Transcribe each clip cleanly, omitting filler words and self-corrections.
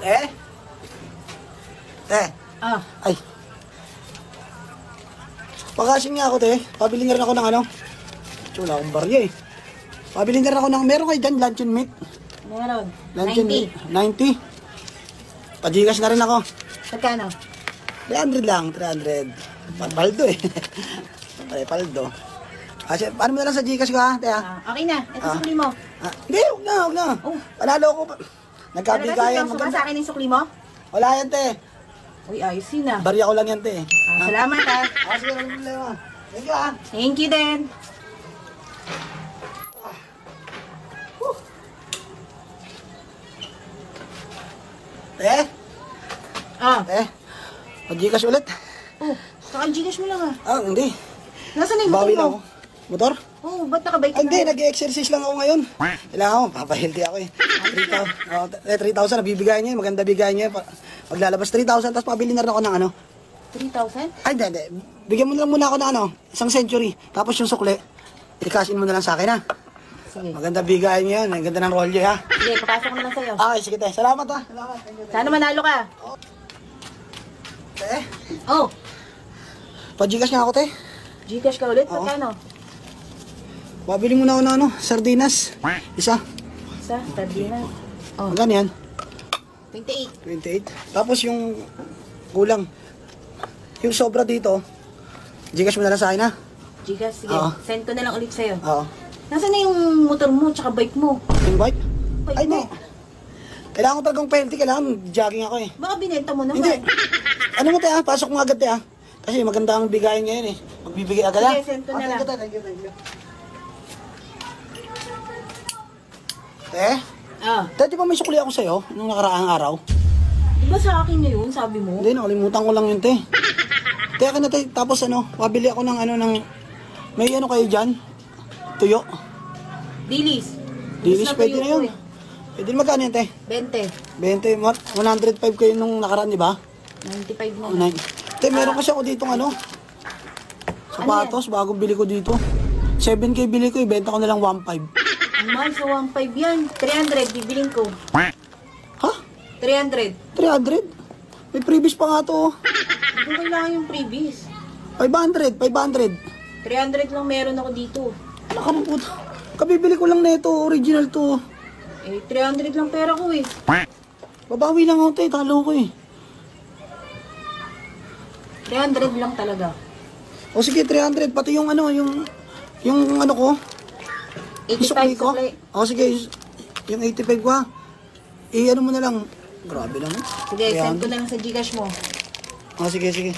Eh? Ah. Ay. Pagkasin nga ako, te. Pabili nga rin ako ng ano. Wala akong barya eh. Pabili nga rin ako ng, meron kayo dyan, luncheon meat? Meron. Luncheon 90. meat. 90. Pajigas na rin ako. Magkano? 300 lang, 300. Paldo eh. Pare, paldo. Kasi, paano mo na lang sa Gcash ko ha, te ha? Okay na. Ito sukli mo. Hindi, huwag na, huwag na. Oh. Panalo ko. Nagkabigayan. Pero sa akin yung sukli mo? Wala yan, te. Uy, ayos yun ah. Barya ko lang yan, te. Salamat ah. Sige, walang problema. Thank you ha. Thank you din. Te? Ah. Te? Mag-Gcash ulit? Oh, saka Gcash mo lang ah. Hindi. Nasaan na yung Bawi motor lang mo? ako. Motor? Oh, ba't nakabike Ay, ka hindi, na? nag-exercise lang ako ngayon. Kailangan ko, papahealthy ako eh. 3,000 nabibigay niya, maganda bigay niya. Paglalabas 3,000, tapos pabili na rin ako ng ano. 3,000? Ay, hindi. Bigyan mo na lang muna ako ng ano, isang century. Tapos yung sukle, i-cash in mo na lang sa akin ha. Sige. Maganda bigay niya yun, ang ganda ng rolyo ha. Sige, papasok ko na lang sa'yo. Okay, sige tayo. Salamat ha. Salamat. Sana manalo ka. Te, Oh, pa-Gcash nga ako te. Gcash ka ulit? Oo. Magkano? Pabili muna ako ng ano, sardinas. Isa. Isa, sardinas. Oh, Magkano yan? 28. 28. Tapos yung kulang. Yung sobra dito, Gcash mo na lang sa akin ha. Gcash, sige. Oo. Send ko na lang ulit sa'yo. Oo. Nasaan na yung motor mo tsaka bike mo? Invite? Bike Ay, mo. hindi. Kailangan ko talagang penalty, kailangan jogging ako eh. Baka binenta mo naman. Hindi. Ano mo tayo, pasok mo agad tayo. Kasi maganda ang bigayan ngayon eh. Magbibigay agad ha. Sige, send ko na lang. Thank you. Eh? Ah, Dati pa may sukli ako sa'yo nung nakaraang araw. di ba sa akin na yun, sabi mo? Hindi, nakalimutan ko lang yun, te. Teka na, te. Tapos ano, pabili ako ng ano, ng... May ano kayo dyan? Tuyo. Dilis. Dilis, na pwede tuyo na ko yun. eh. Pwede na magkano yun, te? 20. 20, 105 kayo nung nakaraan, di ba? 95 na. Oh, nine. Te, meron kasi ako ditong ano. Sapatos, bagong bili ko dito. 7K bili ko, ibenta ko na lang 1.5. Ang mahal sa 1.5 yan. 300, bibiling ko. Ha? 300. 300? May previous pa nga to. Oh. Hindi ko kailangan yung previous. 500, 500. 300 lang meron ako dito. Nakamputa. Kabibili ko lang na ito, original to. Eh, 300 lang pera ko eh. Babawi lang ako, te. Talo ko eh. 300 lang talaga. O sige, 300. Pati yung ano, yung ano ko. Yung sukli 85 ko. sukli. O sige, yung 85 ko ha. Ano mo na lang. Grabe lang. Sige, send ko na lang sa Gcash mo. O sige, sige.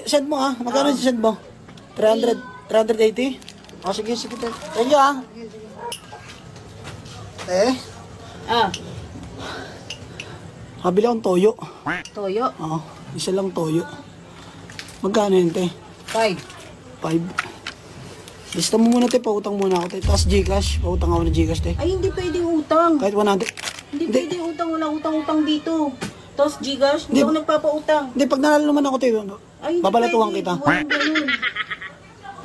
Send mo ha. Magkano send mo? 300, 380? O sige, sige. Thank you ha. Ah, Kabila akong toyo. toyo. Oo, isa lang toyo. Magkano yun, te? 5. 5. Lista mo muna, te. Pautang muna ako, te. Tapos Gcash. Pautang ako ng Gcash, te. Ay, hindi pwedeng utang. Kahit 100. Hindi pwedeng utang. Wala utang-utang dito. Tapos Gcash, hindi Hindi. ako nagpapautang. Hindi, pag nanalo naman ako, te. Ay, hindi Babalatuhan pwede. kita. Walang ganun.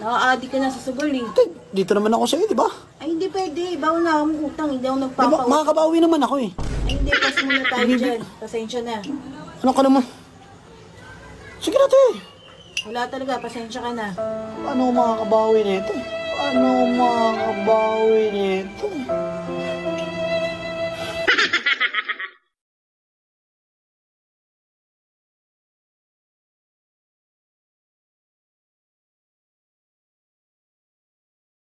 Naka-addict ka na sa sugal eh. Te, dito naman ako sa'yo, di ba? Ay, hindi pwede. Bawal na akong utang. Hindi ako Di ba, nagpapautang. makakabawi naman ako eh. Ay, hindi. Pas muna tayo Bibi- dyan. Pasensya na. Ano ka naman? Sige na, te. Wala talaga. Pasensya ka na. Paano ako makakabawi nito? Paano ako makakabawi nito?